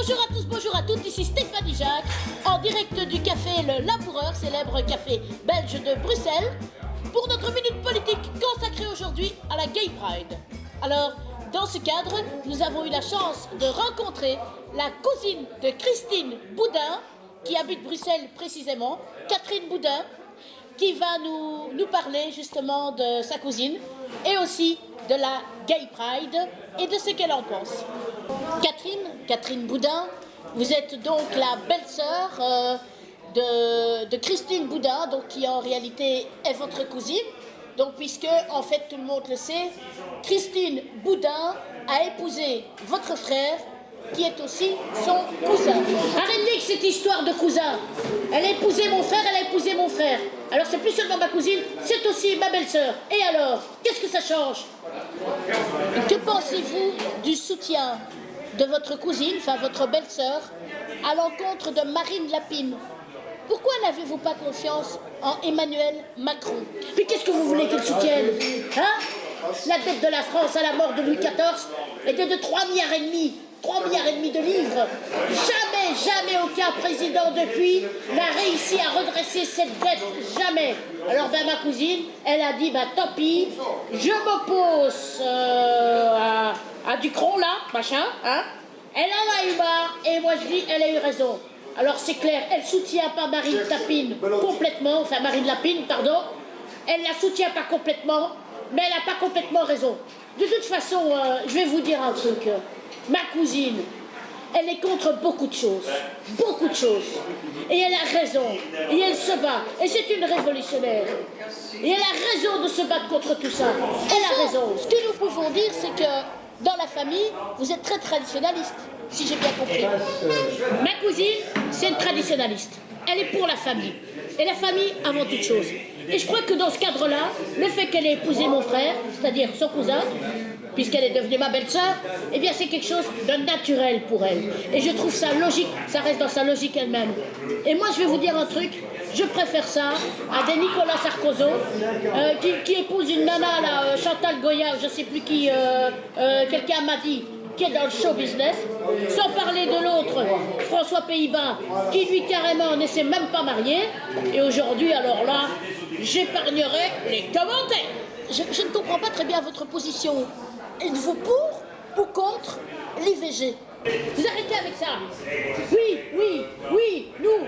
Bonjour à tous, bonjour à toutes, ici Stéphanie Jacques, en direct du café Le Laboureur, célèbre café belge de Bruxelles, pour notre minute politique consacrée aujourd'hui à la Gay Pride. Alors, dans ce cadre, nous avons eu la chance de rencontrer la cousine de Christine Boudin, qui habite Bruxelles précisément, Catherine Boudin, qui va nous parler justement de sa cousine et aussi de la Gay Pride et de ce qu'elle en pense. Catherine Boudin, vous êtes donc la belle-sœur de Christine Boudin, donc qui en réalité est votre cousine. Donc puisque, en fait, tout le monde le sait, Christine Boudin a épousé votre frère, qui est aussi son cousin. Arrêtez que cette histoire de cousin. Elle a épousé mon frère, elle a épousé mon frère. Alors c'est plus seulement ma cousine, c'est aussi ma belle-sœur. Et alors, qu'est-ce que ça change? Que pensez-vous du soutien de votre cousine, enfin votre belle-sœur, à l'encontre de Marine Lapine? Pourquoi n'avez-vous pas confiance en Emmanuel Macron? Mais qu'est-ce que vous voulez qu'elle soutienne? Hein? La dette de la France à la mort de Louis XIV était de 3,5 milliards. 3,5 milliards de livres. Jamais aucun président depuis n'a réussi à redresser cette dette. Jamais. Alors ma cousine, elle a dit tant pis, je m'oppose à Ducron là, machin, hein. Elle en a eu marre et moi je dis elle a eu raison. Alors c'est clair, elle soutient pas Marine Lapine complètement, enfin Marine Lapine, pardon. Elle la soutient pas complètement, mais elle n'a pas complètement raison. De toute façon, je vais vous dire un truc. Ma cousine, elle est contre beaucoup de choses. Et elle a raison. Et elle se bat. Et c'est une révolutionnaire. Et elle a raison de se battre contre tout ça. Elle a raison. Ce que nous pouvons dire, c'est que dans la famille, vous êtes très traditionnaliste, si j'ai bien compris. Ma cousine, c'est une traditionnaliste. Elle est pour la famille. Et la famille avant toute chose. Et je crois que dans ce cadre-là, le fait qu'elle ait épousé mon frère, c'est-à-dire son cousin, puisqu'elle est devenue ma belle-sœur, eh bien c'est quelque chose de naturel pour elle. Et je trouve ça logique, ça reste dans sa logique elle-même. Et moi je vais vous dire un truc, je préfère ça à des Nicolas Sarkozy qui épouse une nana, là, Chantal Goya, je sais plus qui, quelqu'un m'a dit, qui est dans le show business, sans parler de l'autre, François Pays-Bas, qui lui carrément ne s'est même pas marié. Et aujourd'hui, alors là, j'épargnerai les commentaires. Je ne comprends pas très bien votre position. Êtes-vous pour ou contre l'IVG? Vous arrêtez avec ça. Oui, nous,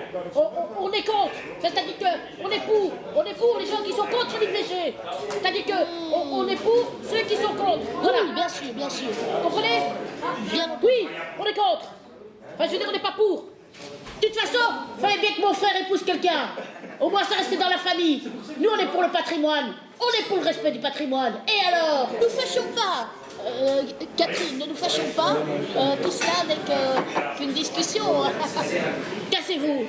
on est contre. C'est-à-dire qu'on est pour les gens qui sont contre l'IVG. C'est-à-dire qu'on est pour ceux qui sont contre. Voilà. Oui, bien sûr. Vous comprenez? Oui, on est contre. Enfin, je veux dire, on n'est pas pour. De toute façon, il fallait bien que mon frère épouse quelqu'un. Au moins, ça restait dans la famille. Nous, on est pour le patrimoine. On est pour le respect du patrimoine. Et alors? Ne nous fâchons pas. Catherine, ne nous fâchons pas. Tout cela n'est qu'une discussion. Cassez-vous.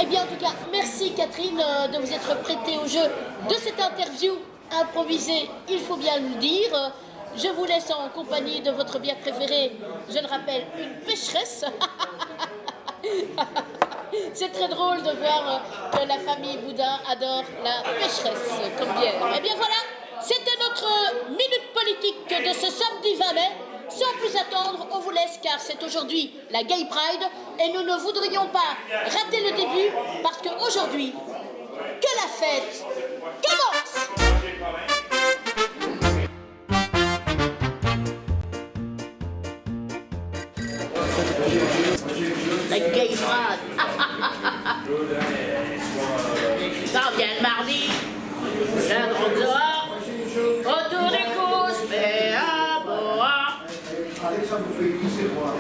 Eh bien, en tout cas, merci Catherine de vous être prêtée au jeu de cette interview improvisée, il faut bien le dire. Je vous laisse en compagnie de votre bière préférée, je le rappelle, une pécheresse. C'est très drôle de voir que la famille Boudin adore la pécheresse comme bière. Eh bien voilà, c'était notre minute politique de ce samedi 20 mai. Sans plus attendre, on vous laisse car c'est aujourd'hui la Gay Pride et nous ne voudrions pas rater le début parce qu'aujourd'hui, que la fête commence! La Gay Pride. Ça vient le mardi, la grande dehors, autour des courses, mais à boire. Alexandre, vous faites pousser moi.